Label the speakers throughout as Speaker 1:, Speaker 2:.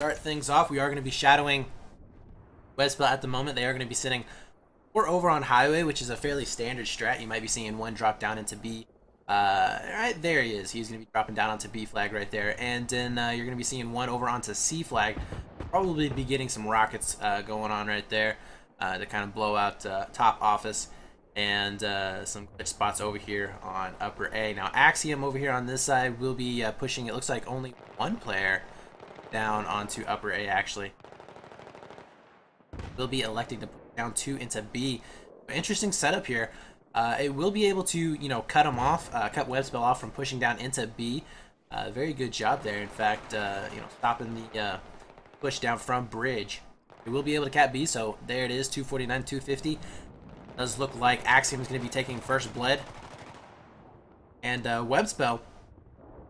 Speaker 1: Start things off, we are going to be shadowing webSPELL at the moment. They are going to be sitting 4 over on highway, which is a fairly standard strat. You might be seeing one drop down into B. Right there he is. He's going to be dropping down onto B flag right there. And then you're going to be seeing one over onto C flag. Probably be getting some rockets going on right there to kind of blow out top office. And some good spots over here on upper A. Now aXiom over here on this side will be pushing, it looks like, only one player down onto upper A. Actually will be electing to put down 2 into B. Interesting setup here. It will be able to, you know, cut them off, cut webSPELL off from pushing down into B. Very good job there. In fact, you know, stopping the push down from bridge. It will be able to cap B, so there it is, 249, 250. Does look like aXiom is going to be taking first blood. And webSPELL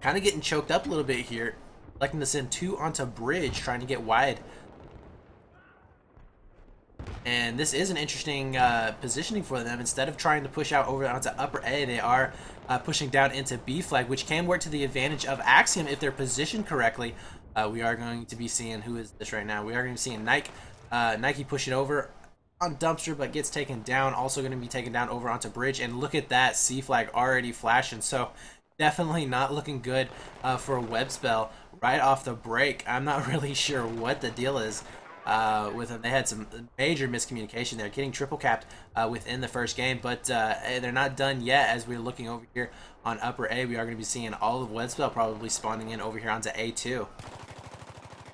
Speaker 1: kind of getting choked up a little bit here. Electing to send 2 onto bridge, trying to get wide. And this is an interesting positioning for them. Instead of trying to push out over onto upper A, they are pushing down into B flag, which can work to the advantage of aXiom if they're positioned correctly. We are going to be seeing, who is this right now? We are going to be seeing Nike. Nike pushing over on dumpster, but gets taken down. Also going to be taken down over onto bridge. And look at that, C flag already flashing. So definitely not looking good for webSPELL right off the break. I'm not really sure what the deal is with them. They had some major miscommunication there, getting triple capped within the first game, but they're not done yet. As we're looking over here on upper A, we are going to be seeing all of webSPELL probably spawning in over here onto A2.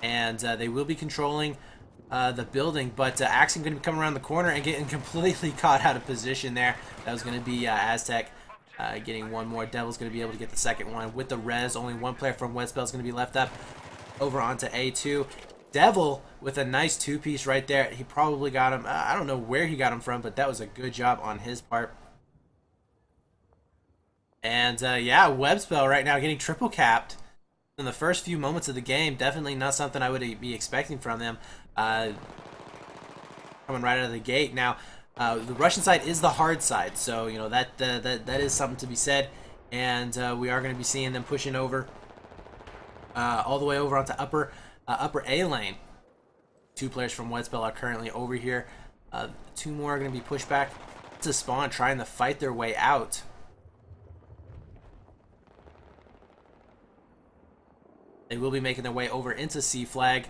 Speaker 1: And they will be controlling the building, but aXiom going to be coming around the corner and getting completely caught out of position there. That was going to be Aztec getting one more. Devil's going to be able to get the second one with the res. Only one player from webSPELL is going to be left up over onto A2. Devil with a nice 2-piece right there. He probably got him. I don't know where he got him from, but that was a good job on his part. And yeah, webSPELL right now getting triple capped in the first few moments of the game. Definitely not something I would be expecting from them. Coming right out of the gate. Now, the Russian side is the hard side, so you know that is something to be said. And we are going to be seeing them pushing over all the way over onto upper A lane. 2 players from webSPELL are currently over here. 2 more are going to be pushed back to spawn, trying to fight their way out. They will be making their way over into C flag,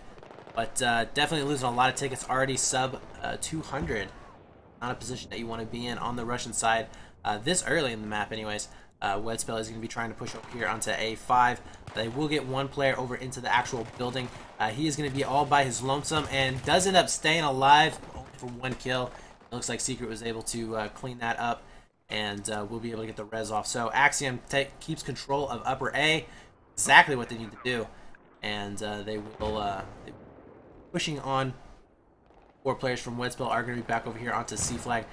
Speaker 1: but definitely losing a lot of tickets. Already sub 200. Not a position that you want to be in on the Russian side this early in the map anyways. webSPELL is going to be trying to push over here onto A5. They will get 1 player over into the actual building. He is going to be all by his lonesome and does end up staying alive only for 1 kill. It looks like Secret was able to clean that up, and we'll be able to get the res off. So aXiom keeps control of upper A, exactly what they need to do, and they will pushing on. 4 players from webSPELL are going to be back over here onto C flag.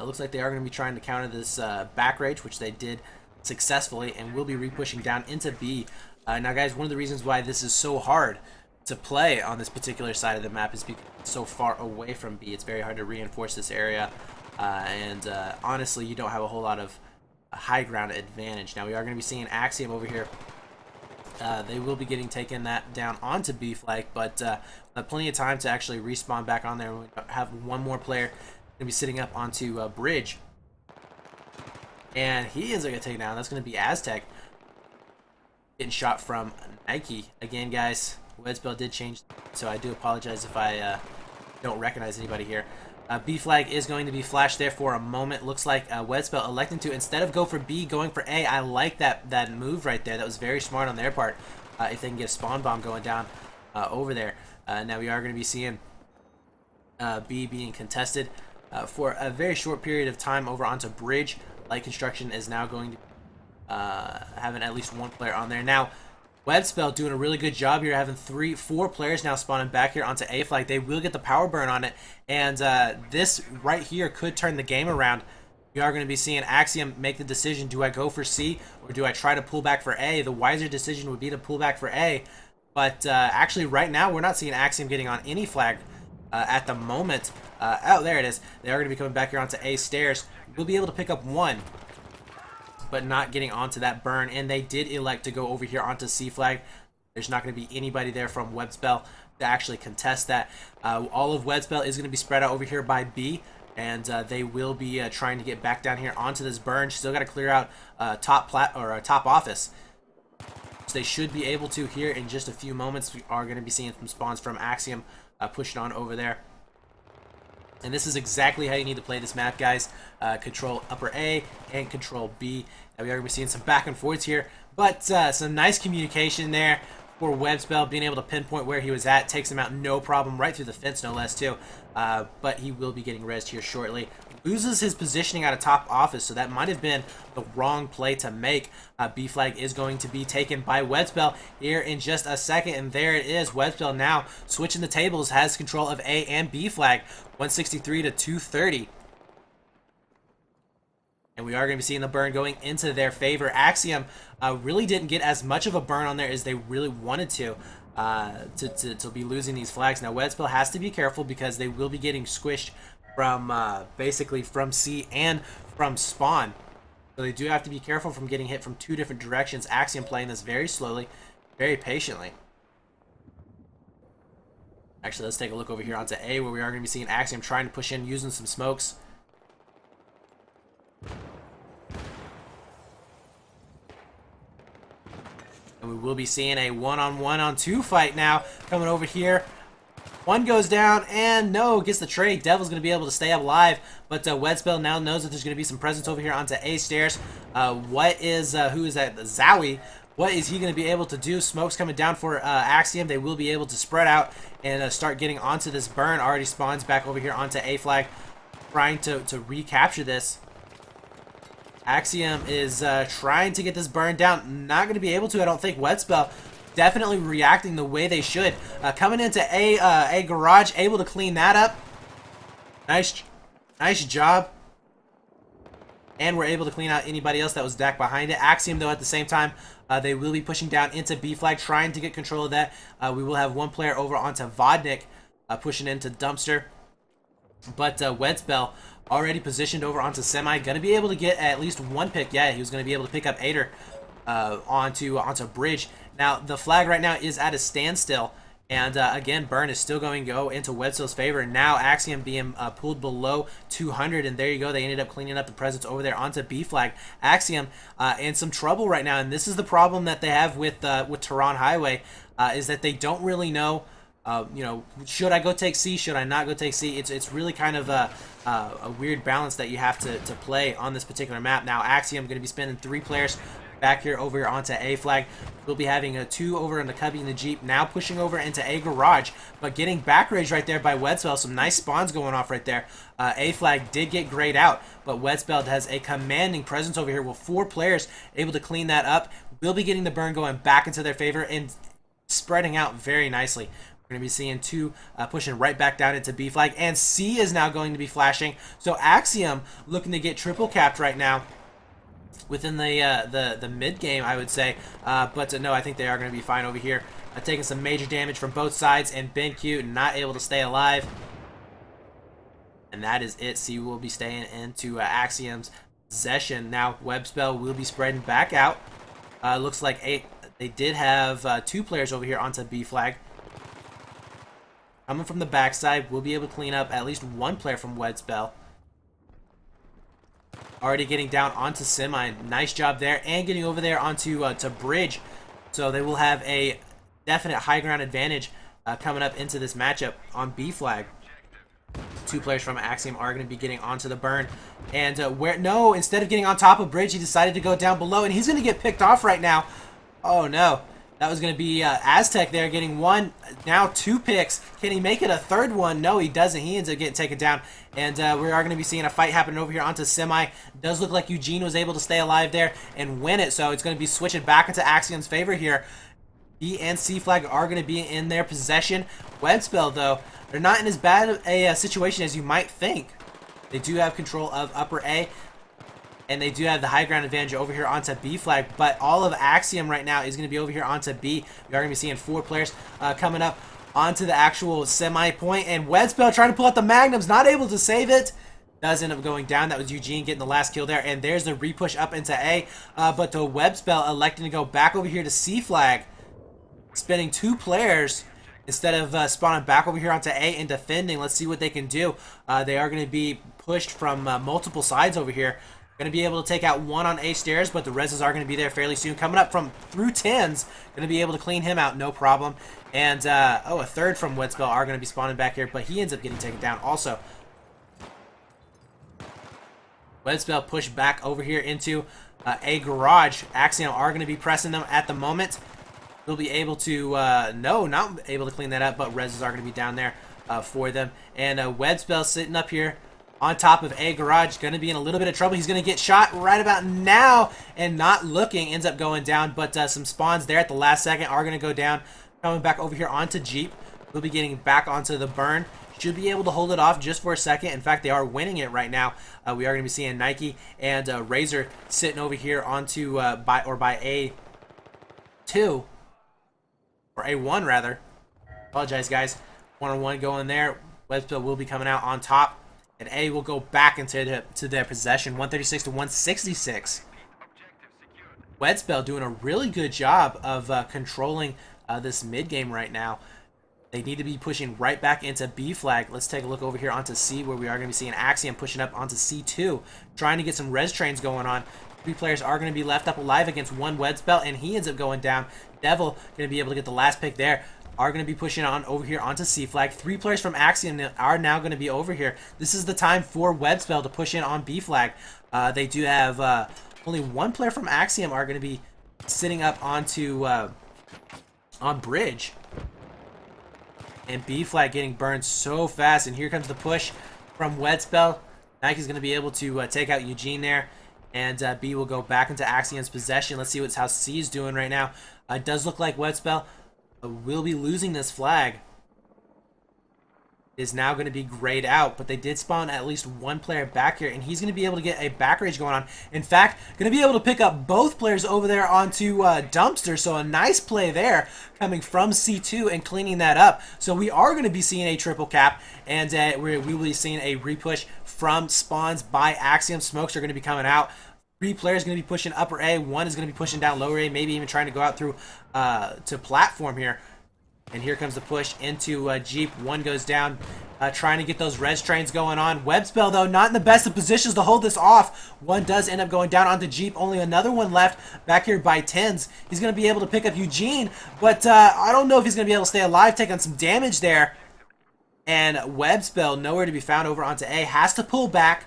Speaker 1: Looks like they are going to be trying to counter this back rage, which they did successfully, and will be re-pushing down into B. Now guys, one of the reasons why this is so hard to play on this particular side of the map is because it's so far away from B. It's very hard to reinforce this area, and honestly, you don't have a whole lot of high ground advantage. Now we are going to be seeing aXiom over here. They will be getting taken that down onto B flag, but have plenty of time to actually respawn back on there. We have 1 more player going to be sitting up onto bridge, and he is going to take down. That's going to be Aztec getting shot from Nike. Again, guys, webSPELL did change, so I do apologize if I don't recognize anybody here. B flag is going to be flashed there for a moment. Looks like webSPELL electing to, instead of go for B, going for A. I like that move right there. That was very smart on their part. If they can get a spawn bomb going down over there. Now we are going to be seeing B being contested for a very short period of time over onto bridge. Light construction is now going to having at least 1 player on there. Now webSPELL doing a really good job here, having 4 players now spawning back here onto A flag. They will get the power burn on it, and this right here could turn the game around. We are going to be seeing aXiom make the decision: do I go for C or do I try to pull back for A? The wiser decision would be to pull back for A, but actually right now we're not seeing aXiom getting on any flag at the moment. Oh, there it is. They are going to be coming back here onto A stairs. We'll be able to pick up 1. But not getting onto that burn, and they did elect to go over here onto C flag. There's not going to be anybody there from webSPELL to actually contest that. All of webSPELL is going to be spread out over here by B, and they will be trying to get back down here onto this burn. Still got to clear out top office. So they should be able to here in just a few moments. We are going to be seeing some spawns from aXiom pushing on over there. And this is exactly how you need to play this map, guys. Control upper A and control B. And we are going to be seeing some back and forths here, but some nice communication there for webSPELL, being able to pinpoint where he was at. Takes him out no problem, right through the fence no less too. But he will be getting rezzed here shortly. Loses his positioning out of top office, so that might have been the wrong play to make. B flag is going to be taken by webSPELL here in just a second, and there it is. webSPELL now switching the tables, has control of A and B flag, 163 to 230. And we are going to be seeing the burn going into their favor. aXiom really didn't get as much of a burn on there as they really wanted to be losing these flags. Now, webSPELL has to be careful because they will be getting squished from basically from C and from spawn. So they do have to be careful from getting hit from two different directions. aXiom playing this very slowly, very patiently. Actually, let's take a look over here onto A, where we are going to be seeing aXiom trying to push in using some smokes. And we will be seeing a one-on-one-on-two fight now coming over here. One goes down, and no, gets the trade. Devil's going to be able to stay up alive, but webSPELL now knows that there's going to be some presence over here onto A stairs. Who is that? Zowie. What is he going to be able to do? Smoke's coming down for aXiom. They will be able to spread out and start getting onto this burn. Already spawns back over here onto A flag, trying to recapture this. aXiom is trying to get this burn down. Not going to be able to, I don't think. webSPELL definitely reacting the way they should. Coming into A garage, able to clean that up. Nice job. And we're able to clean out anybody else that was back behind it. aXiom, though, at the same time, they will be pushing down into B flag, trying to get control of that. We will have one player over onto Vodnik, pushing into Dumpster. But webSPELL already positioned over onto Semi. Going to be able to get at least one pick. Yeah, he was going to be able to pick up Ader onto Bridge. Now, the flag right now is at a standstill. And again, burn is still going to go into webSPELL's favor. And now aXiom being pulled below 200. And there you go. They ended up cleaning up the presence over there onto B flag. aXiom in some trouble right now. And this is the problem that they have with Tehran Highway, is that they don't really know, should I go take C? Should I not go take C? It's really kind of a weird balance that you have to play on this particular map. Now, aXiom going to be spending 3 players back here over here onto A flag. We'll be having 2 over in the Cubby and the Jeep. Now pushing over into A garage, but getting back rage right there by webSPELL. Some nice spawns going off right there. A flag did get grayed out, but webSPELL has a commanding presence over here with 4 players able to clean that up. We'll be getting the burn going back into their favor and spreading out very nicely. We're going to be seeing 2 pushing right back down into B flag, and C is now going to be flashing. So aXiom looking to get triple capped right now within the mid game, I would say. But no, I think they are going to be fine over here. Taking some major damage from both sides, and BenQ not able to stay alive. And that is it. C will be staying into aXiom's possession. Now, webSPELL will be spreading back out. Looks like they did have 2 players over here onto B flag. Coming from the backside, we'll be able to clean up at least 1 player from webSPELL. Already getting down onto Semi. Nice job there. And getting over there onto to Bridge. So they will have a definite high ground advantage coming up into this matchup on B flag. 2 players from aXiom are going to be getting onto the burn. And instead of getting on top of Bridge, he decided to go down below. And he's going to get picked off right now. Oh, no. That was going to be Aztec there getting 1, now 2 picks. Can he make it a 3rd one? No, he doesn't. He ends up getting taken down. And we are going to be seeing a fight happening over here onto Semi. Does look like Eugene was able to stay alive there and win it. So it's going to be switching back into aXiom's favor here. B and C flag are going to be in their possession. webSPELL, though, they're not in as bad a situation as you might think. They do have control of upper A. And they do have the high ground advantage over here onto B flag. But all of aXiom right now is going to be over here onto B. We are going to be seeing 4 players coming up onto the actual Semi point. And webSPELL trying to pull out the Magnums. Not able to save it. Does end up going down. That was Eugene getting the last kill there. And there's the repush up into A. But the webSPELL electing to go back over here to C flag. Spending 2 players. instead of spawning back over here onto A and defending, let's see what they can do. They are going to be pushed from multiple sides over here. Going to be able to take out one on A stairs, but the reses are going to be there fairly soon. Coming up from through 10s, going to be able to clean him out, no problem. And, a third from webSPELL are going to be spawning back here, but he ends up getting taken down also. webSPELL pushed back over here into A garage. aXiom are going to be pressing them at the moment. They'll be able to, no, not able to clean that up, but reses are going to be down there for them. And webSPELL sitting up here on top of A garage, going to be in a little bit of trouble. He's going to get shot right about now and not looking, ends up going down, but some spawns there at the last second are going to go down. Coming back over here onto Jeep. We'll be getting back onto the burn. Should be able to hold it off just for a second. In fact, they are winning it right now. We are going to be seeing Nike and Razor sitting over here onto by A2 or A1 rather. Apologize, guys. 1-on-1 going there. webSPELL will be coming out on top. And A will go back into their possession, 136 to 166. webSPELL doing a really good job of controlling this mid game right now. They need to be pushing right back into B flag. Let's take a look over here onto C, where we are going to be seeing aXiom pushing up onto C2, trying to get some res trains going on. 3 players are going to be left up alive against 1 webSPELL, and he ends up going down. Devil going to be able to get the last pick there. Are going to be pushing on over here onto C flag. 3 players from aXiom are now going to be over here. This is the time for webSPELL to push in on B flag. They do have only 1 player from aXiom are going to be sitting up onto on bridge. And B flag getting burned so fast. And here comes the push from webSPELL. Nike's going to be able to take out Eugene there. And B will go back into aXiom's possession. Let's see how C is doing right now. It does look like webSPELL will be losing this flag. Is now going to be grayed out, but they did spawn at least 1 player back here, and he's going to be able to get a back rage going on. In fact, going to be able to pick up both players over there onto Dumpster, so a nice play there coming from C2 and cleaning that up. So we are going to be seeing a triple cap, and we will be seeing a repush from spawns by aXiom. Smokes are going to be coming out. 3 players going to be pushing upper A, 1 is going to be pushing down lower A, maybe even trying to go out through to platform here. And here comes the push into Jeep. 1 goes down, trying to get those res trains going on. webSPELL, though, not in the best of positions to hold this off. 1 does end up going down onto Jeep. Only another 1 left back here by 10s. He's going to be able to pick up Eugene, but I don't know if he's going to be able to stay alive, take on some damage there. And webSPELL, nowhere to be found over onto A. Has to pull back.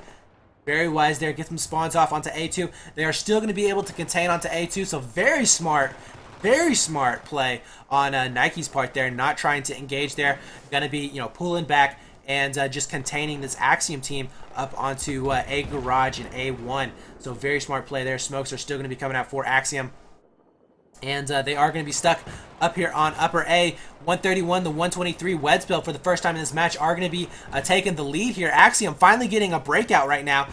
Speaker 1: Very wise there. Get some spawns off onto A2. They are still going to be able to contain onto A2, so very smart play on Nike's part there, not trying to engage there. Going to be, pulling back and just containing this aXiom team up onto A garage and A1. So very smart play there. Smokes are still going to be coming out for aXiom. And they are going to be stuck up here on upper A. 131 to 123. webSPELL for the first time in this match are going to be taking the lead here. aXiom finally getting a breakout right now.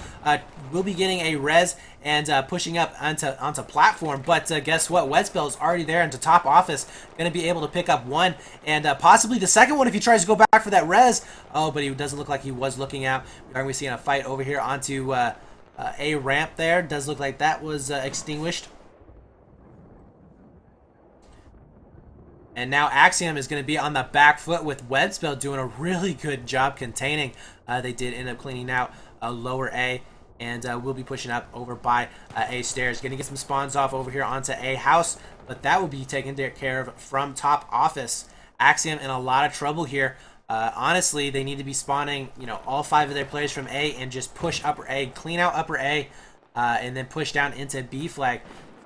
Speaker 1: We'll be getting a res and pushing up onto platform. But guess what? webSPELL is already there into top office. Going to be able to pick up 1 and possibly the second one if he tries to go back for that res. Oh, but he doesn't look like he was looking out. We are going to be seeing a fight over here onto A ramp there. Does look like that was extinguished. And now aXiom is going to be on the back foot with webSPELL doing a really good job containing. They did end up cleaning out lower A, and we'll be pushing up over by A stairs. Going to get some spawns off over here onto A house, but that will be taken care of from top office. aXiom in a lot of trouble here. Honestly, they need to be spawning, all 5 of their players from A and just push upper A, clean out upper A, and then push down into B flag.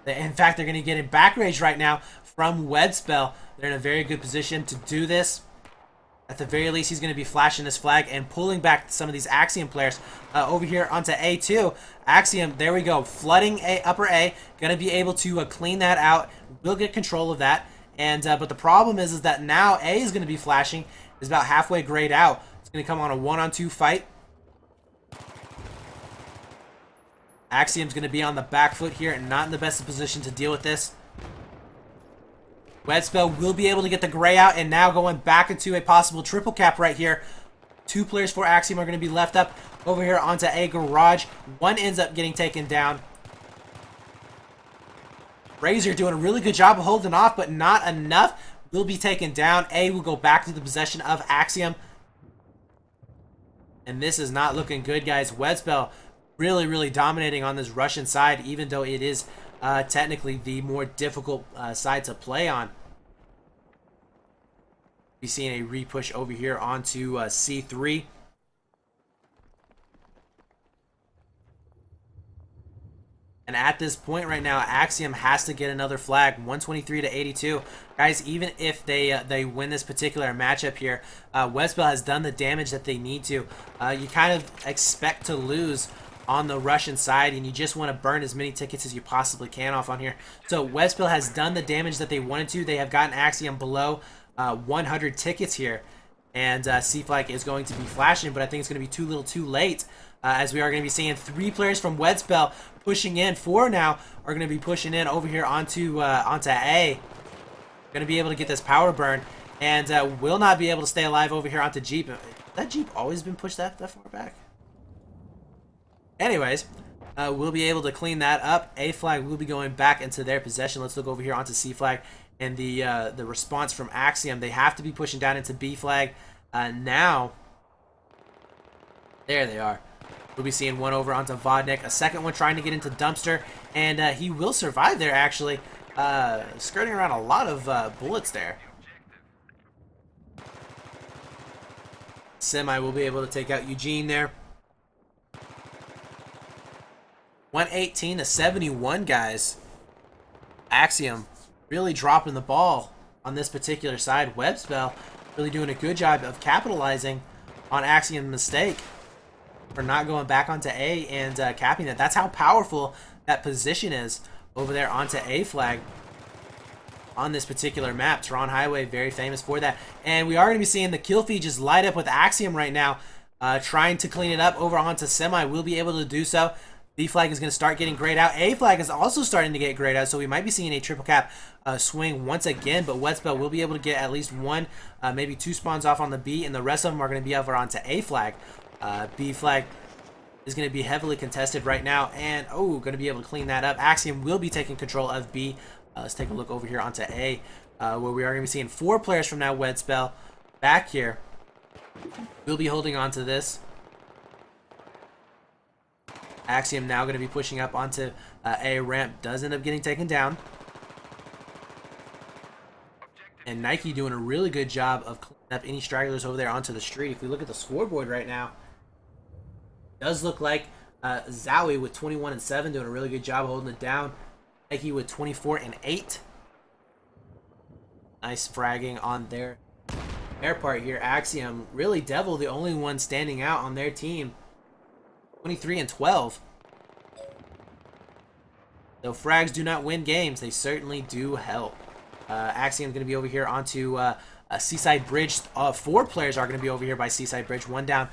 Speaker 1: In fact, they're going to get in back rage right now from webSPELL. They're in a very good position to do this. At the very least, he's going to be flashing this flag and pulling back some of these aXiom players over here onto A2. aXiom, there we go, flooding upper A. Going to be able to clean that out. We'll get control of that. And but the problem is that now A is going to be flashing. Is about halfway grayed out. It's going to come on a 1-on-2 fight. aXiom's going to be on the back foot here and not in the best position to deal with this. webSPELL will be able to get the gray out and now going back into a possible triple cap right here. 2 players for aXiom are going to be left up over here onto A garage. 1 ends up getting taken down. Razor doing a really good job of holding off, but not enough. will be taken down. A will go back to the possession of aXiom. And this is not looking good, guys. webSPELL really, really dominating on this Russian side, even though it is technically the more difficult side to play on. We're seeing a re-push over here onto C3. And at this point right now, aXiom has to get another flag, 123 to 82. Guys, even if they win this particular matchup here, webSPELL has done the damage that they need to. You kind of expect to lose on the Russian side, and you just want to burn as many tickets as you possibly can off on here. So webSPELL has done the damage that they wanted to. They have gotten aXiom below 100 tickets here, and C-Flag is going to be flashing, but I think it's going to be too little too late, as we are going to be seeing 3 players from webSPELL pushing in. 4 now are going to be pushing in over here onto A. Going to be able to get this power burn, and will not be able to stay alive over here onto Jeep. Has that Jeep always been pushed that far back? Anyways, we'll be able to clean that up. A flag will be going back into their possession. Let's look over here onto C flag and the response from aXiom. They have to be pushing down into B flag now. There they are. We'll be seeing one over onto Vodnik. A second one trying to get into Dumpster, and he will survive there, actually. Skirting around a lot of bullets there. Semi will be able to take out Eugene there. 118 to 71, guys. aXiom really dropping the ball on this particular side. webSPELL really doing a good job of capitalizing on aXiom's mistake for not going back onto A and capping it. That's how powerful that position is over there onto A flag on this particular map. Tehran Highway, very famous for that. And we are going to be seeing the kill feed just light up with aXiom right now, trying to clean it up over onto Semi. We'll be able to do so. B flag is going to start getting grayed out. A flag is also starting to get grayed out, so we might be seeing a triple cap swing once again, but webSPELL will be able to get at least 1, maybe 2 spawns off on the B, and the rest of them are going to be over onto A flag. B flag is going to be heavily contested right now, and going to be able to clean that up. aXiom will be taking control of B. Let's take a look over here onto A, where we are going to be seeing 4 players from now webSPELL back here. We'll be holding on to this. aXiom now going to be pushing up onto A ramp. Does end up getting taken down. And Nike doing a really good job of cleaning up any stragglers over there onto the street. If we look at the scoreboard right now, it does look like Zowie with 21 and 7 doing a really good job holding it down. Nike with 24 and 8. Nice fragging on their part here. aXiom, really Devil, the only one standing out on their team. 23 and 12. Though frags do not win games, they certainly do help. aXiom is going to be over here onto Seaside Bridge. 4 players are going to be over here by Seaside Bridge. 1 down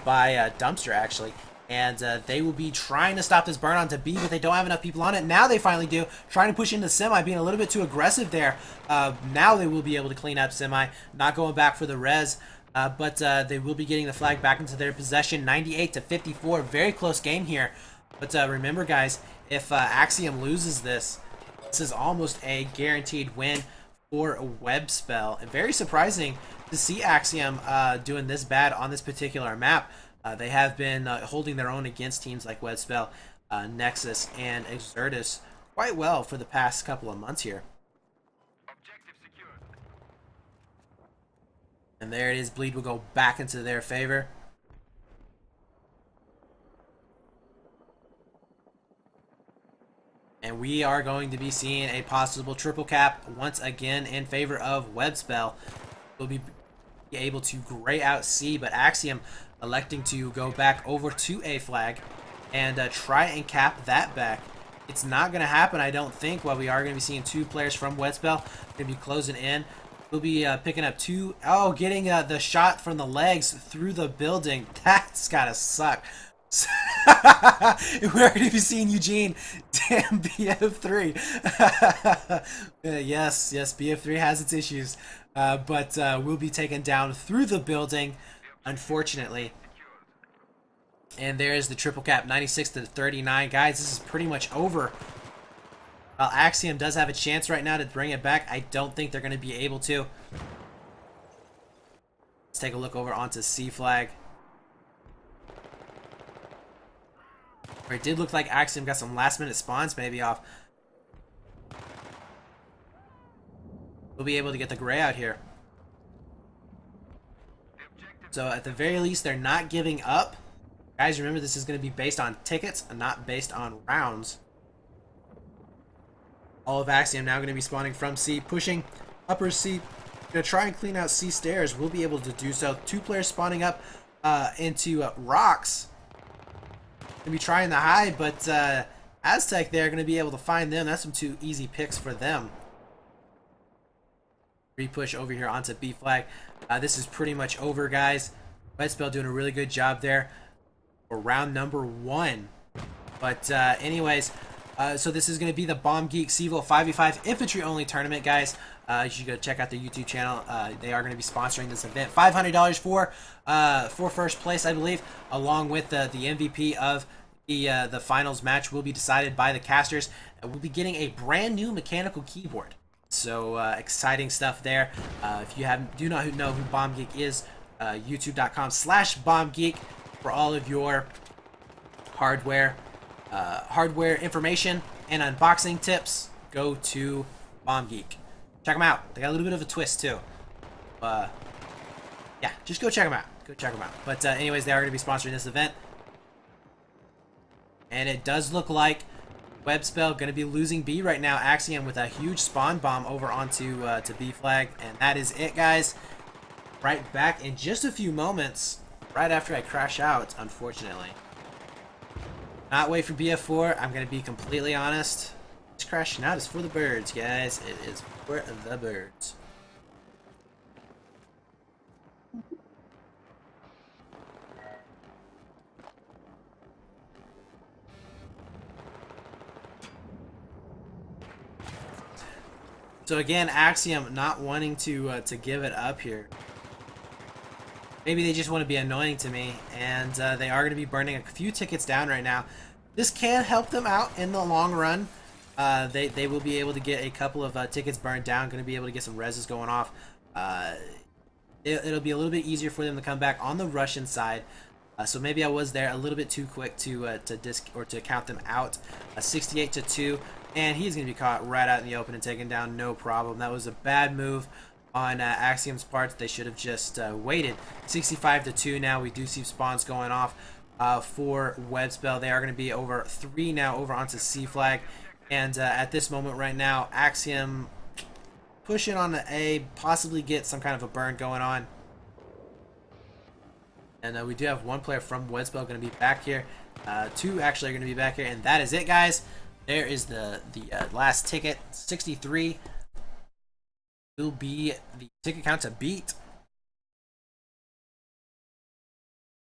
Speaker 1: by Dumpster, actually. And they will be trying to stop this burn onto B, but they don't have enough people on it. Now they finally do. Trying to push into Semi, being a little bit too aggressive there. Now they will be able to clean up Semi. Not going back for the res. But they will be getting the flag back into their possession. 98 to 54. Very close game here. But remember, guys, if aXiom loses this, this is almost a guaranteed win for webSPELL. And very surprising to see aXiom doing this bad on this particular map. They have been holding their own against teams like webSPELL, Nexus, and Exertus quite well for the past couple of months here. And there it is. Bleed will go back into their favor. And we are going to be seeing a possible triple cap once again in favor of webSPELL. We'll be able to gray out C, but aXiom electing to go back over to A flag and try and cap that back. It's not going to happen, I don't think, while we are going to be seeing 2 players from webSPELL going to be closing in. We'll be picking up 2. Oh, getting the shot from the legs through the building. That's gotta suck. We're going to be seeing Eugene. Damn, BF3. Yes, BF3 has its issues. But we'll be taken down through the building, unfortunately. And there's the triple cap, 96 to 39. Guys, this is pretty much over While aXiom does have a chance right now to bring it back, I don't think they're going to be able to. Let's take a look over onto C flag. Where it did look like aXiom got some last minute spawns maybe off. We'll be able to get the gray out here. So at the very least, they're not giving up. Guys, remember this is going to be based on tickets and not based on rounds. All of aXiom now going to be spawning from C, pushing upper C. Going to try and clean out C stairs. We'll be able to do so. 2 players spawning up into rocks. Going to be trying to hide, but Aztec there going to be able to find them. That's some 2 easy picks for them. Re-push over here onto B flag. This is pretty much over, guys. webSPELL doing a really good job there for round number 1. But anyways, so this is going to be the BombGeek CEVO 5v5 infantry only tournament, guys. You should go check out the YouTube channel. They are going to be sponsoring this event. $500 for first place, I believe, along with the MVP of the finals match will be decided by the casters. We'll be getting a brand new mechanical keyboard. So exciting stuff there. If you do not know who BombGeek is, youtube.com/BombGeek for all of your hardware information and unboxing tips. Go to BombGeek. Check them out. They got a little bit of a twist too. Yeah, just go check them out. Go check them out. But anyways, they are going to be sponsoring this event, and it does look like webSPELL going to be losing B right now. aXiom with a huge spawn bomb over onto to B flag, and that is it, guys. Right back in just a few moments, right after I crash out, unfortunately. Not wait for BF4. I'm going to be completely honest. This crashing out is for the birds, guys. It is for the birds. So again, aXiom not wanting to give it up here. Maybe they just want to be annoying to me, and they are going to be burning a few tickets down right now. This can help them out in the long run. They will be able to get a couple of tickets burned down. Going to be able to get some reses going off. It'll be a little bit easier for them to come back on the Russian side. So maybe I was there a little bit too quick to count them out. 68-2. And he's going to be caught right out in the open and taken down, no problem. That was a bad move on aXiom's part. They should have just waited. 65-2 now. We do see spawns going off for webSPELL. They are going to be over 3 now over onto C flag. And at this moment right now, aXiom pushing on the A, possibly get some kind of a burn going on. And we do have 1 player from webSPELL going to be back here. 2 actually are going to be back here. And that is it, guys. There is the last ticket. 63 will be the ticket count to beat.